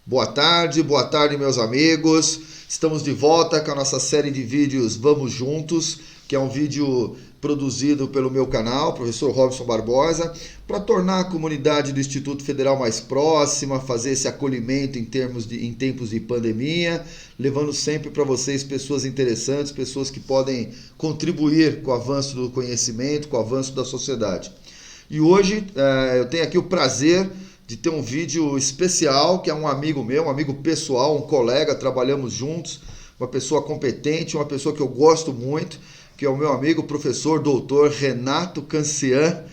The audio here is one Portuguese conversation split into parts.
Boa tarde, meus amigos. Estamos de volta com a nossa série de vídeos Vamos Juntos, que é um vídeo produzido pelo meu canal, professor Robson Barbosa, para tornar a comunidade do Instituto Federal mais próxima, fazer esse acolhimento em tempos de pandemia, levando sempre para vocês pessoas interessantes, pessoas que podem contribuir com o avanço do conhecimento, com o avanço da sociedade. E hoje eu tenho aqui o prazer de ter um vídeo especial, que é um amigo meu, um amigo pessoal, um colega, trabalhamos juntos, uma pessoa competente, uma pessoa que eu gosto muito, que é o meu amigo, professor, doutor Renato Cancian.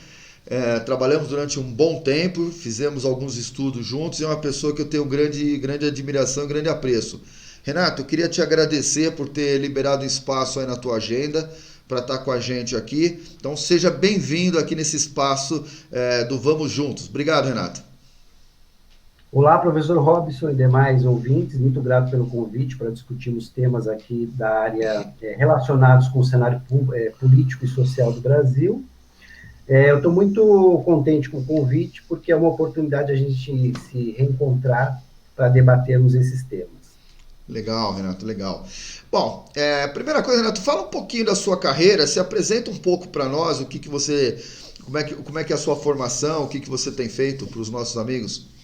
Trabalhamos durante um bom tempo, fizemos alguns estudos juntos, e é uma pessoa que eu tenho grande admiração, grande apreço. Renato, eu queria te agradecer por ter liberado espaço aí na tua agenda para estar com a gente aqui. Então seja bem-vindo aqui nesse espaço do Vamos Juntos. Obrigado, Renato. Olá, professor Robson e demais ouvintes, muito grato pelo convite para discutirmos temas aqui da área relacionados com o cenário político e social do Brasil. Eu estou muito contente com o convite, porque é uma oportunidade a gente se reencontrar para debatermos esses temas. Legal, Renato, legal. Bom, primeira coisa, Renato, fala um pouquinho da sua carreira, se apresenta um pouco para nós, o que que você, como é que é a sua formação, o que que você tem feito para os nossos amigos?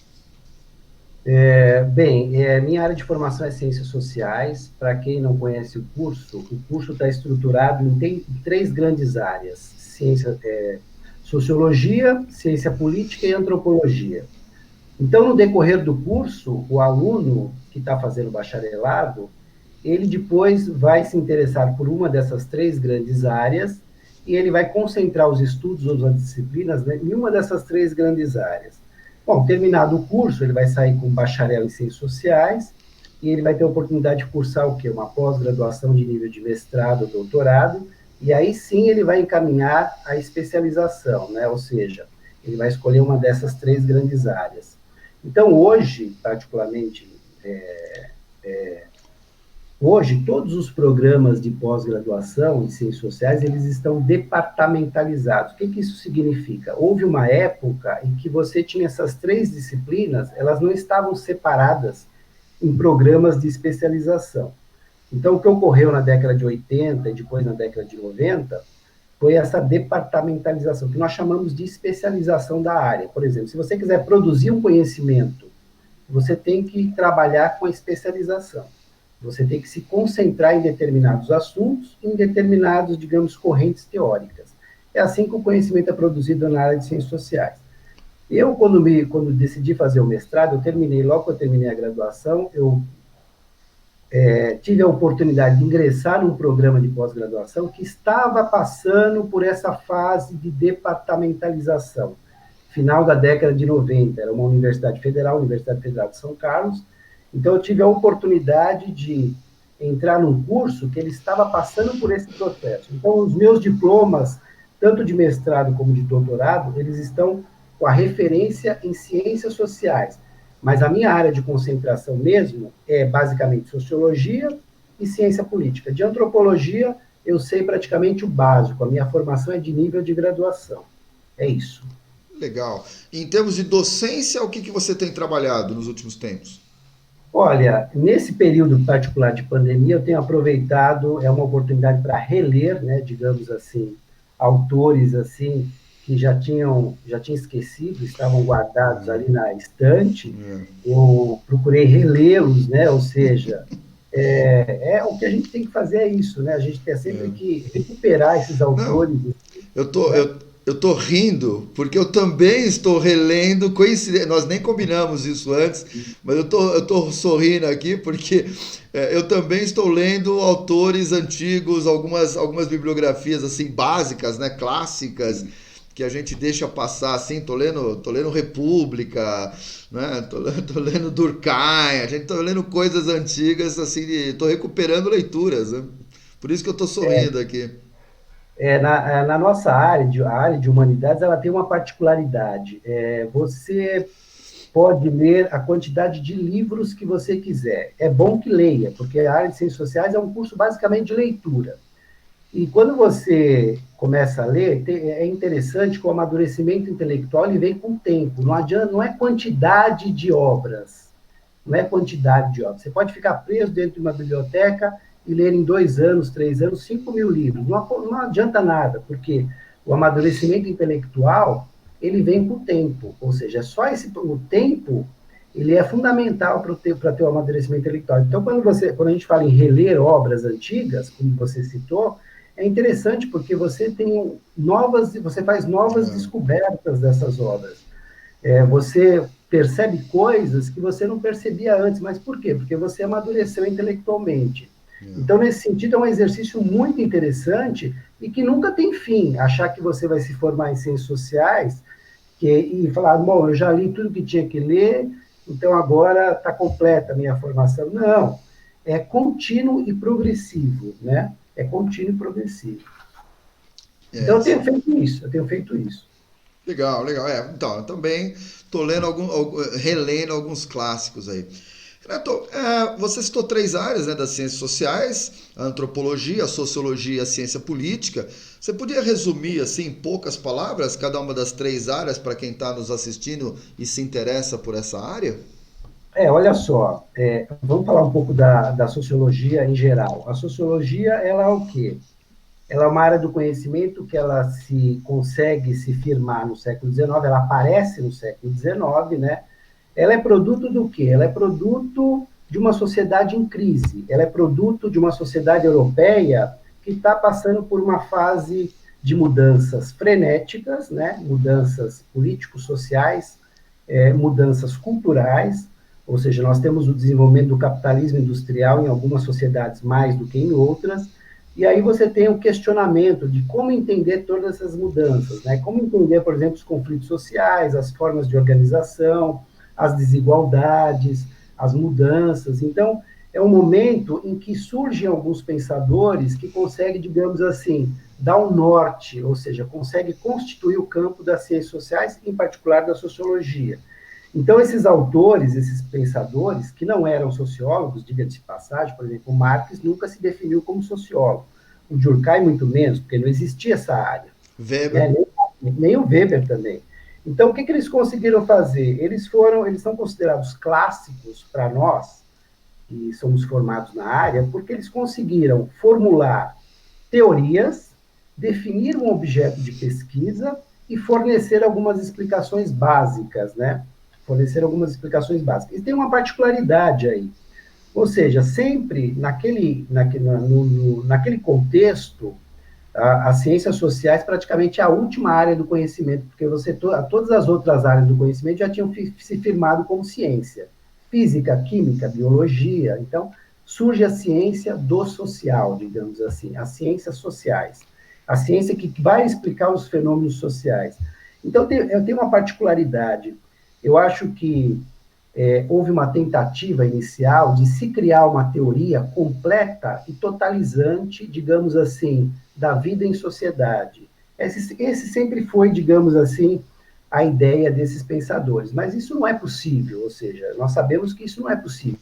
Minha área de formação é Ciências Sociais. Para quem não conhece o curso está estruturado em três grandes áreas: Sociologia, Ciência Política e Antropologia. Então, no decorrer do curso, o aluno que está fazendo bacharelado, ele depois vai se interessar por uma dessas três grandes áreas e ele vai concentrar os estudos ou as disciplinas, né, em uma dessas três grandes áreas. Bom, terminado o curso, ele vai sair com bacharel em Ciências Sociais e ele vai ter a oportunidade de cursar o quê? Uma pós-graduação de nível de mestrado ou doutorado, e aí sim ele vai encaminhar a especialização, né? Ou seja, ele vai escolher uma dessas três grandes áreas. Então, hoje, particularmente, hoje, todos os programas de pós-graduação em Ciências Sociais, eles estão departamentalizados. O que que isso significa? Houve uma época em que você tinha essas três disciplinas, elas não estavam separadas em programas de especialização. Então, o que ocorreu na década de 80 e depois na década de 90 foi essa departamentalização, que nós chamamos de especialização da área. Por exemplo, se você quiser produzir um conhecimento, você tem que trabalhar com a especialização. Você tem que se concentrar em determinados assuntos, em determinados, digamos, correntes teóricas. É assim que o conhecimento é produzido na área de ciências sociais. Eu, quando decidi fazer o mestrado, logo que eu terminei a graduação, eu tive a oportunidade de ingressar num programa de pós-graduação que estava passando por essa fase de departamentalização. Final da década de 90, era uma universidade federal, Universidade Federal de São Carlos. Então, eu tive a oportunidade de entrar num curso que ele estava passando por esse processo. Então, os meus diplomas, tanto de mestrado como de doutorado, eles estão com a referência em ciências sociais. Mas a minha área de concentração mesmo é basicamente sociologia e ciência política. De antropologia, eu sei praticamente o básico. A minha formação é de nível de graduação. É isso. Legal. Em termos de docência, o que que você tem trabalhado nos últimos tempos? Olha, nesse período particular de pandemia, eu tenho aproveitado, é uma oportunidade para reler, né, digamos assim, autores assim que já tinha esquecido, estavam guardados ali na estante. Eu procurei relê-los, né, ou seja, o que a gente tem que fazer é isso, né, a gente tem sempre que recuperar esses Não, autores, Eu tô, né. eu, eu tô rindo porque eu também estou relendo, coincidência, nós nem combinamos isso antes, mas eu tô sorrindo aqui porque eu também estou lendo autores antigos, algumas bibliografias assim básicas, né, clássicas, que a gente deixa passar assim, tô lendo República, né, tô lendo Durkheim, a gente tô lendo coisas antigas assim, tô recuperando leituras, né? Por isso que eu tô sorrindo aqui. Na nossa área, a área de humanidades, ela tem uma particularidade. Você pode ler a quantidade de livros que você quiser. É bom que leia, porque a área de ciências sociais é um curso basicamente de leitura. E quando você começa a ler, é interessante que o amadurecimento intelectual ele vem com o tempo. Não adianta, não é quantidade de obras, não é quantidade de obras. Você pode ficar preso dentro de uma biblioteca e ler em 2 anos, 3 anos, 5.000 livros. Não adianta nada, porque o amadurecimento intelectual, ele vem com o tempo, ou seja, o tempo, ele é fundamental para ter o amadurecimento intelectual. Então, quando a gente fala em reler obras antigas, como você citou, é interessante porque você faz novas descobertas dessas obras. Você percebe coisas que você não percebia antes. Mas por quê? Porque você amadureceu intelectualmente. Então, nesse sentido, é um exercício muito interessante e que nunca tem fim. Achar que você vai se formar em ciências sociais e falar, bom, eu já li tudo que tinha que ler, então agora está completa a minha formação. Não, é contínuo e progressivo, né? É contínuo e progressivo. Então, eu tenho feito isso. Legal, legal. Então, eu também estou relendo alguns clássicos aí. Renato, você citou três áreas, né, das ciências sociais: a antropologia, a sociologia e a ciência política. Você podia resumir, assim, em poucas palavras, cada uma das três áreas para quem está nos assistindo e se interessa por essa área? Olha só, vamos falar um pouco da sociologia em geral. A sociologia, ela é o quê? Ela é uma área do conhecimento que ela consegue se firmar no século XIX, ela aparece no século XIX, né? Ela é produto do quê? Ela é produto de uma sociedade em crise, ela é produto de uma sociedade europeia que está passando por uma fase de mudanças frenéticas, né? Mudanças político-sociais, mudanças culturais, ou seja, nós temos o desenvolvimento do capitalismo industrial em algumas sociedades mais do que em outras, e aí você tem o questionamento de como entender todas essas mudanças, né? Como entender, por exemplo, os conflitos sociais, as formas de organização, as desigualdades, as mudanças. Então, é um momento em que surgem alguns pensadores que conseguem, digamos assim, dar um norte, ou seja, conseguem constituir o campo das ciências sociais, em particular da sociologia. Então, esses autores, esses pensadores, que não eram sociólogos, diga-se de passagem, por exemplo, o Marx nunca se definiu como sociólogo, o Durkheim muito menos, porque não existia essa área, Weber. né? Nem o Weber também. Então, o que eles conseguiram fazer? Eles são considerados clássicos para nós, que somos formados na área, porque eles conseguiram formular teorias, definir um objeto de pesquisa e fornecer algumas explicações básicas, né? Fornecer algumas explicações básicas. E tem uma particularidade aí. Ou seja, sempre naquele contexto, as ciências sociais praticamente é a última área do conhecimento, porque todas as outras áreas do conhecimento já tinham se firmado como ciência. Física, química, biologia. Então, surge a ciência do social, digamos assim, as ciências sociais. A ciência que vai explicar os fenômenos sociais. Então, eu tenho uma particularidade. Eu acho que houve uma tentativa inicial de se criar uma teoria completa e totalizante, digamos assim, da vida em sociedade. Esse sempre foi, digamos assim, a ideia desses pensadores. Mas isso não é possível, ou seja, nós sabemos que isso não é possível.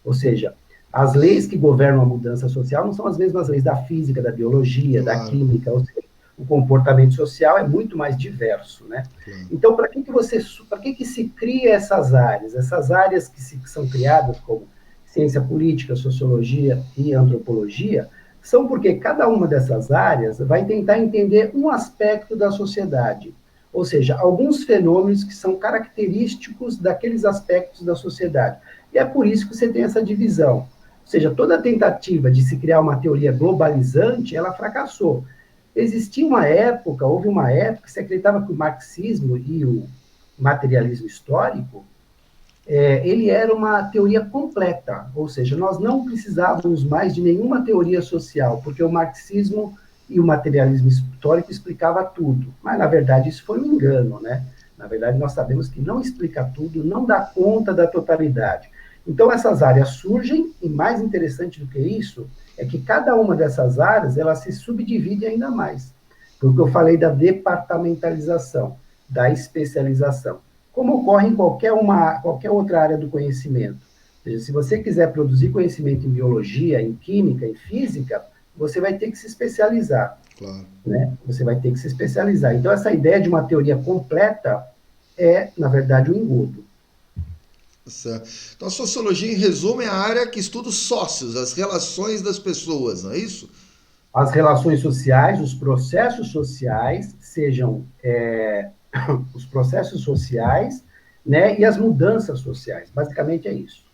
Ou seja, as leis que governam a mudança social não são as mesmas leis da física, da biologia, da Claro, química, ou seja, o comportamento social é muito mais diverso, né? claro. Então, para que se cria essas áreas? Essas áreas que são criadas como ciência política, sociologia e antropologia, são porque cada uma dessas áreas vai tentar entender um aspecto da sociedade, ou seja, alguns fenômenos que são característicos daqueles aspectos da sociedade. E é por isso que você tem essa divisão. Ou seja, toda tentativa de se criar uma teoria globalizante, ela fracassou. Houve uma época que se acreditava que o marxismo e o materialismo histórico, ele era uma teoria completa, ou seja, nós não precisávamos mais de nenhuma teoria social, porque o marxismo e o materialismo histórico explicava tudo. Mas, na verdade, isso foi um engano, né? Na verdade, nós sabemos que não explica tudo, não dá conta da totalidade. Então, essas áreas surgem, e mais interessante do que isso, é que cada uma dessas áreas, ela se subdivide ainda mais. Porque eu falei da departamentalização, da especialização, como ocorre em qualquer outra área do conhecimento. Ou seja, se você quiser produzir conhecimento em biologia, em química, em física, você vai ter que se especializar. Claro. Né? Você vai ter que se especializar. Então, essa ideia de uma teoria completa é, na verdade, um engodo. Certo. Então, a sociologia, em resumo, é a área que estuda os sócios, as relações das pessoas, não é isso? As relações sociais, os processos sociais, sejam os processos sociais, né, e as mudanças sociais. Basicamente é isso.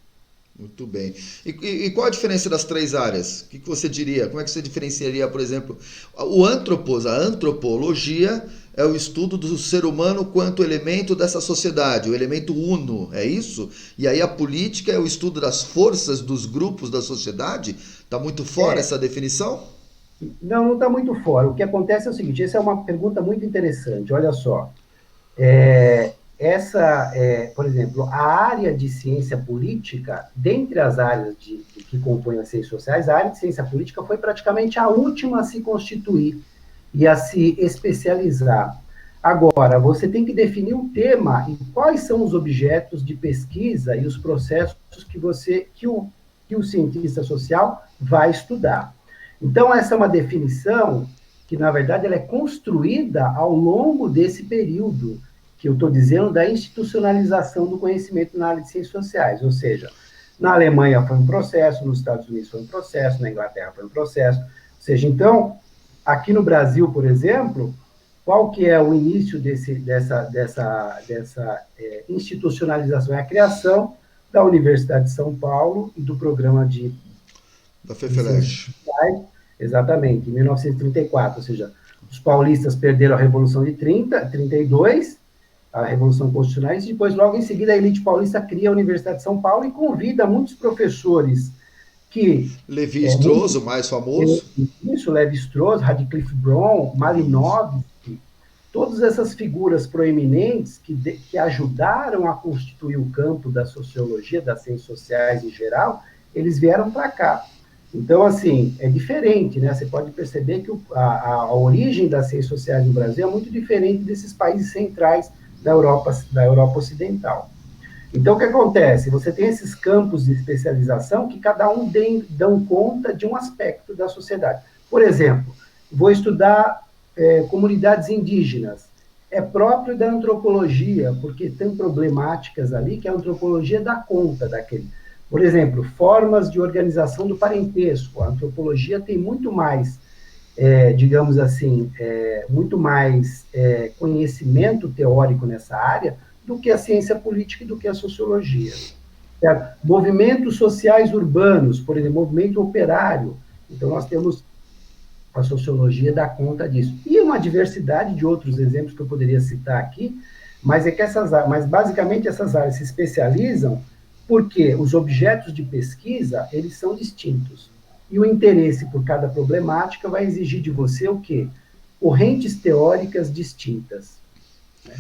Muito bem. E qual a diferença das três áreas? O que você diria? Como é que você diferenciaria, por exemplo, a antropologia é o estudo do ser humano quanto elemento dessa sociedade, o elemento uno, é isso? E aí a política é o estudo das forças dos grupos da sociedade? Está muito fora É, essa definição? não está muito fora. O que acontece é o seguinte: essa é uma pergunta muito interessante. Olha só. Por exemplo, a área de ciência política, dentre as áreas que compõem as ciências sociais, a área de ciência política foi praticamente a última a se constituir e a se especializar. Agora, você tem que definir um tema e quais são os objetos de pesquisa e os processos que o cientista social vai estudar. Então, essa é uma definição que, na verdade, ela é construída ao longo desse período que eu estou dizendo da institucionalização do conhecimento na área de ciências sociais, ou seja, na Alemanha foi um processo, nos Estados Unidos foi um processo, na Inglaterra foi um processo, ou seja, então, aqui no Brasil, por exemplo, qual que é o início dessa institucionalização? É a criação da Universidade de São Paulo e do programa Da de ciências FEFELESH. sociais, exatamente, em 1934, ou seja, os paulistas perderam a Revolução de 32, a Revolução Constitucional, e depois, logo em seguida, a elite paulista cria a Universidade de São Paulo e convida muitos professores que... Levi Strauss, o mais famoso. Isso, Levi-Strauss, Radcliffe Brown, Malinowski, todas essas figuras proeminentes que ajudaram a constituir o campo da sociologia, das ciências sociais em geral, eles vieram para cá. Então, assim, é diferente, né? Você pode perceber que a origem das ciências sociais no Brasil é muito diferente desses países centrais da Europa Ocidental. Então, o que acontece? Você tem esses campos de especialização que cada um dão conta de um aspecto da sociedade. Por exemplo, vou estudar comunidades indígenas. É próprio da antropologia, porque tem problemáticas ali que a antropologia dá conta daquele. Por exemplo, formas de organização do parentesco. A antropologia tem muito mais, digamos assim, muito mais conhecimento teórico nessa área do que a ciência política e do que a sociologia. Certo? Movimentos sociais urbanos, por exemplo, movimento operário. Então, nós temos a sociologia dá conta disso. E uma diversidade de outros exemplos que eu poderia citar aqui, mas mas basicamente essas áreas se especializam porque os objetos de pesquisa, eles são distintos. E o interesse por cada problemática vai exigir de você o quê? Correntes teóricas distintas. Né?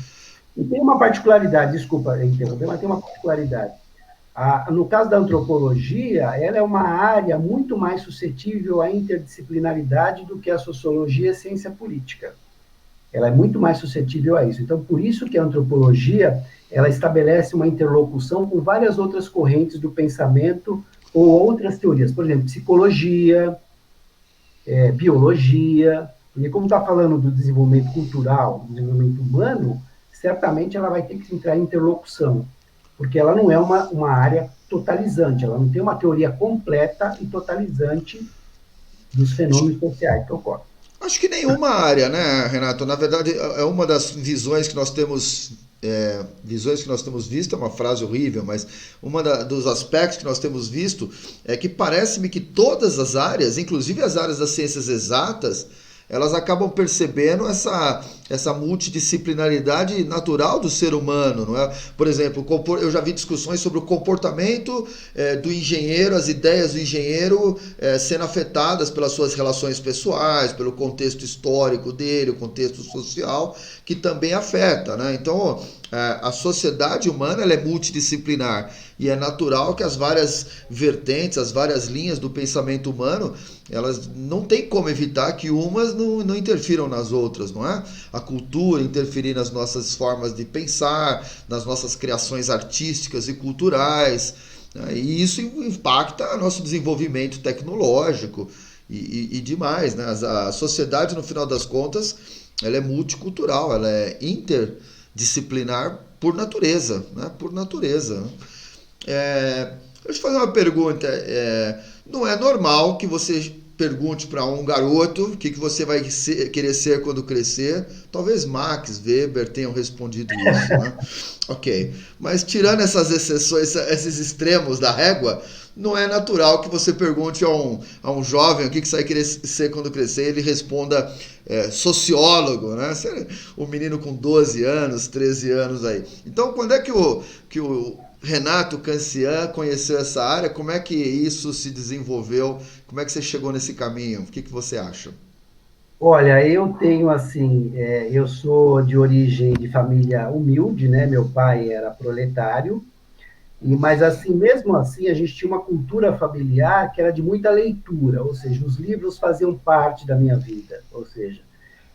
E tem uma particularidade, desculpa interromper, mas tem uma particularidade. No caso da antropologia, ela é uma área muito mais suscetível à interdisciplinaridade do que a sociologia e a ciência política. Ela é muito mais suscetível a isso. Então, por isso que a antropologia, ela estabelece uma interlocução com várias outras correntes do pensamento ou outras teorias. Por exemplo, psicologia, biologia, porque como está falando do desenvolvimento cultural, do desenvolvimento humano, certamente ela vai ter que entrar em interlocução, porque ela não é uma área totalizante, ela não tem uma teoria completa e totalizante dos fenômenos sociais que ocorrem. Acho que nenhuma área, né, Renato? Na verdade, é uma das visões que nós temos. Visões que nós temos visto, é uma frase horrível, mas dos aspectos que nós temos visto é que parece-me que todas as áreas, inclusive as áreas das ciências exatas, elas acabam percebendo essa multidisciplinaridade natural do ser humano, não é? Por exemplo, eu já vi discussões sobre o comportamento do engenheiro, as ideias do engenheiro sendo afetadas pelas suas relações pessoais, pelo contexto histórico dele, o contexto social, que também afeta, né? Então, a sociedade humana ela é multidisciplinar e é natural que as várias vertentes, as várias linhas do pensamento humano, elas não tem como evitar que umas não interfiram nas outras, não é? A cultura interferir nas nossas formas de pensar, nas nossas criações artísticas e culturais, né? E isso impacta nosso desenvolvimento tecnológico e demais, né? A sociedade, no final das contas, ela é multicultural, ela é interdisciplinar por natureza, né? Por natureza. Deixa eu te fazer uma pergunta. Não é normal que você pergunte para um garoto o que você vai querer ser quando crescer. Talvez Max Weber tenham respondido isso, né? Ok. Mas tirando essas exceções, esses extremos da régua, não é natural que você pergunte a um jovem o que você vai querer ser quando crescer e ele responda sociólogo, né? Um menino com 12 anos, 13 anos aí. Então, quando é que o Renato Cancian conheceu essa área? Como é que isso se desenvolveu? Como é que você chegou nesse caminho? O que você acha? Olha, eu tenho assim, eu sou de origem de família humilde, né? Meu pai era proletário, mas assim, mesmo assim, a gente tinha uma cultura familiar que era de muita leitura, ou seja, os livros faziam parte da minha vida, ou seja,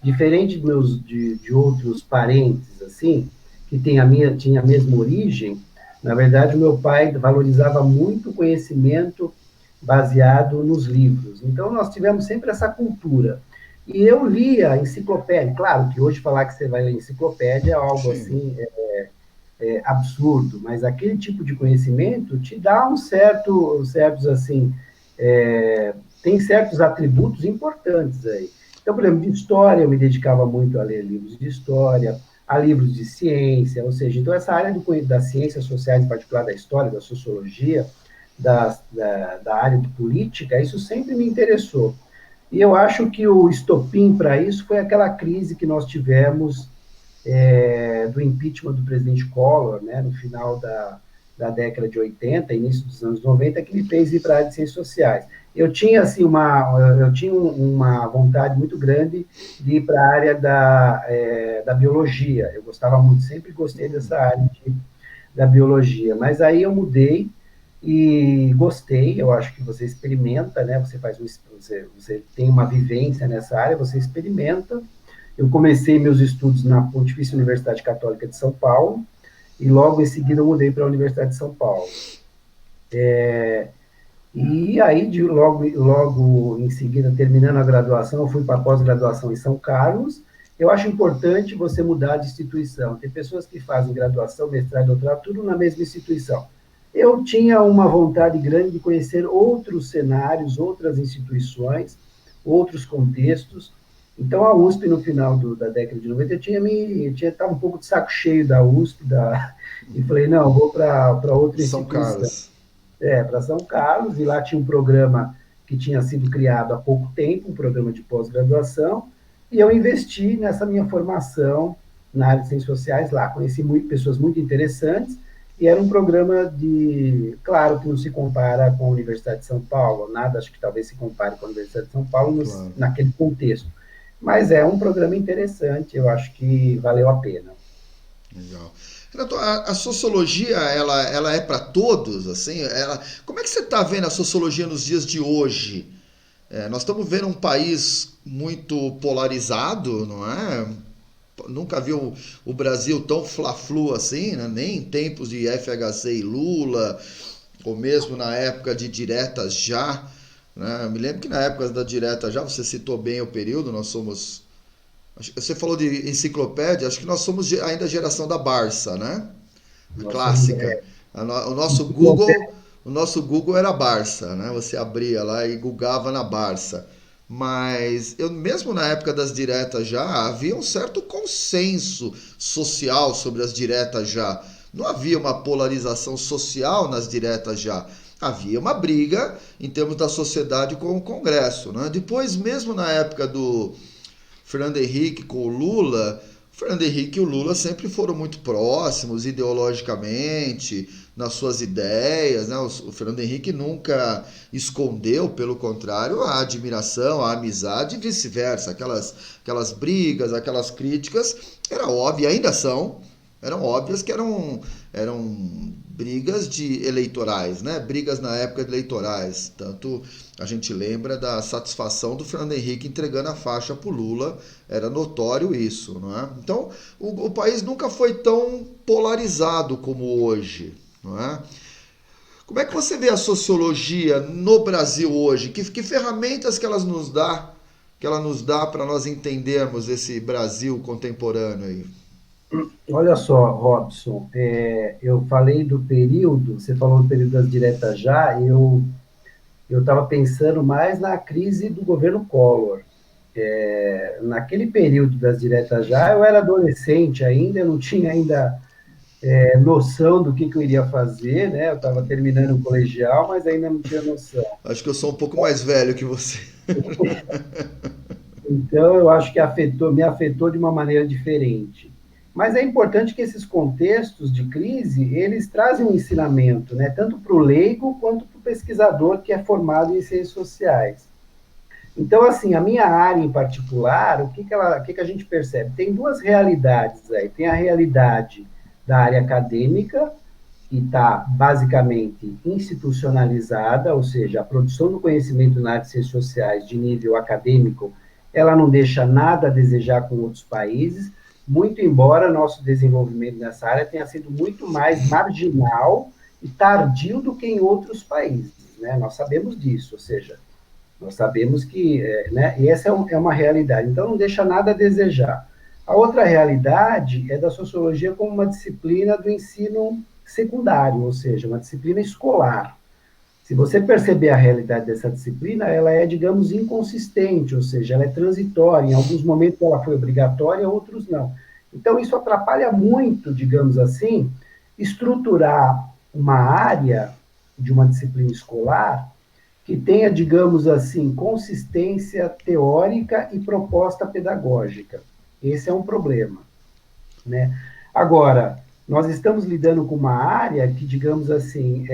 diferente de outros parentes, assim, que tinha a mesma origem, na verdade, o meu pai valorizava muito o conhecimento baseado nos livros. Então, nós tivemos sempre essa cultura. E eu lia enciclopédia. Claro que hoje falar que você vai ler enciclopédia é algo Sim. assim absurdo, mas aquele tipo de conhecimento te dá certos assim, tem certos atributos importantes aí. Então, por exemplo, de história, eu me dedicava muito a ler livros de história, a livros de ciência, ou seja, então essa área das ciências sociais, em particular da história, da sociologia, da área de política, isso sempre me interessou. E eu acho que o estopim para isso foi aquela crise que nós tivemos do impeachment do presidente Collor, né, no final da década de 80, início dos anos 90, que me fez ir para a área de ciências sociais. Eu tinha uma vontade muito grande de ir para a área da biologia. Eu gostava muito, sempre gostei dessa área da biologia. Mas aí eu mudei e gostei. Eu acho que você experimenta, né? Você tem uma vivência nessa área, você experimenta. Eu comecei meus estudos na Pontifícia Universidade Católica de São Paulo e logo em seguida eu mudei para a Universidade de São Paulo. E aí, logo em seguida, terminando a graduação, eu fui para a pós-graduação em São Carlos. Eu acho importante você mudar de instituição. Tem pessoas que fazem graduação, mestrado, doutorado, tudo na mesma instituição. Eu tinha uma vontade grande de conhecer outros cenários, outras instituições, outros contextos. Então, a USP, no final da década de 90, estava um pouco de saco cheio da USP, e falei, não, vou para outra São instituição. Carlos. Para São Carlos, e lá tinha um programa que tinha sido criado há pouco tempo, um programa de pós-graduação, e eu investi nessa minha formação na área de ciências sociais lá. Conheci pessoas muito interessantes, e era um programa claro que não se compara com a Universidade de São Paulo, nada acho que talvez se compare com a Universidade de São Paulo Claro. naquele contexto. Mas é um programa interessante, eu acho que valeu a pena. Legal. Renato, a sociologia, ela é para todos, assim? Como é que você está vendo a sociologia nos dias de hoje? Nós estamos vendo um país muito polarizado, não é? Nunca vi o Brasil tão fla-flu assim, né? Nem em tempos de FHC e Lula, ou mesmo na época de diretas já. Né? Eu me lembro que na época da direta já, você citou bem o período, nós somos. Você falou de enciclopédia, acho que nós somos ainda a geração da Barça, né? A Nós somos, clássica. O nosso Google era Barça, né? Você abria lá e googava na Barça. Mas eu mesmo na época das diretas já havia um certo consenso social sobre as diretas já. Não havia uma polarização social nas diretas já. Havia uma briga em termos da sociedade com o Congresso, né? Depois, mesmo na época do Fernando Henrique com o Lula, o Fernando Henrique e o Lula sempre foram muito próximos ideologicamente, nas suas ideias, né? O Fernando Henrique nunca escondeu, pelo contrário, a admiração, a amizade e vice-versa. Aquelas brigas, aquelas críticas, era óbvio, ainda eram óbvias que eram brigas de eleitorais, né? Brigas na época de eleitorais. Tanto a gente lembra da satisfação do Fernando Henrique entregando a faixa para o Lula, era notório isso, não é? Então, o país nunca foi tão polarizado como hoje, não é? Como é que você vê a sociologia no Brasil hoje? Que ferramentas que ela nos dá para nós entendermos esse Brasil contemporâneo aí? Olha só, Robson, eu falei do período, você falou do período das diretas já, eu estava pensando mais na crise do governo Collor. Naquele período das diretas já, eu era adolescente ainda, eu não tinha ainda noção do que eu iria fazer, né? Eu estava terminando o colegial, mas ainda não tinha noção. Acho que eu sou um pouco mais velho que você. Então, eu acho que me afetou de uma maneira diferente. Mas é importante que esses contextos de crise, eles trazem um ensinamento, né? Tanto para o leigo quanto para o pesquisador que é formado em ciências sociais. Então, assim, a minha área em particular, o que que a gente percebe? Tem duas realidades aí. Tem a realidade da área acadêmica, que está basicamente institucionalizada, ou seja, a produção do conhecimento na área de ciências sociais de nível acadêmico, ela não deixa nada a desejar com outros países, muito embora nosso desenvolvimento nessa área tenha sido muito mais marginal e tardio do que em outros países, né? Nós sabemos disso, ou seja, nós sabemos que, né, e essa é uma realidade, então não deixa nada a desejar. A outra realidade é da sociologia como uma disciplina do ensino secundário, ou seja, uma disciplina escolar. Se você perceber a realidade dessa disciplina, ela é, digamos, inconsistente, ou seja, ela é transitória. Em alguns momentos ela foi obrigatória, outros não. Então, isso atrapalha muito, digamos assim, estruturar uma área de uma disciplina escolar que tenha, digamos assim, consistência teórica e proposta pedagógica. Esse é um problema, né? Agora, nós estamos lidando com uma área que, digamos assim,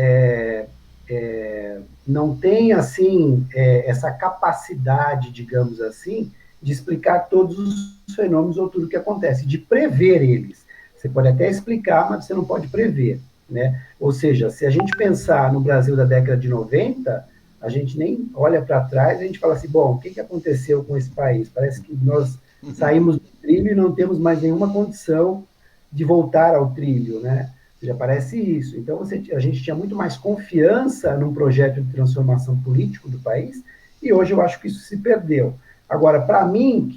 não tem assim essa capacidade, digamos assim, de explicar todos os fenômenos ou tudo o que acontece, de prever eles. Você pode até explicar, mas você não pode prever, né? Ou seja, se a gente pensar no Brasil da década de 90, a gente nem olha para trás, a gente fala assim, bom, o que aconteceu com esse país? Parece que nós saímos do trilho e não temos mais nenhuma condição de voltar ao trilho, né? Já parece isso. Então, a gente tinha muito mais confiança num projeto de transformação político do país, e hoje eu acho que isso se perdeu. Agora, para mim,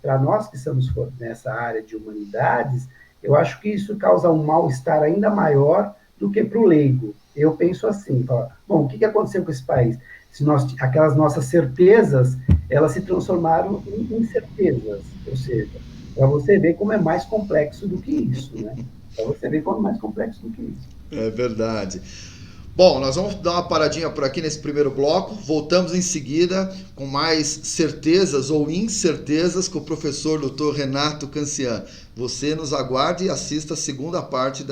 para nós que estamos nessa área de humanidades, eu acho que isso causa um mal-estar ainda maior do que para o leigo. Eu penso assim, bom, o que aconteceu com esse país? Se aquelas nossas certezas, elas se transformaram em incertezas, ou seja, para você ver como é mais complexo do que isso, né? Para você ver como é mais complexo do que isso. É verdade. Bom, nós vamos dar uma paradinha por aqui nesse primeiro bloco. Voltamos em seguida com mais certezas ou incertezas com o professor Dr. Renato Cancian. Você nos aguarde e assista a segunda parte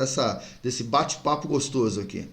desse bate-papo gostoso aqui.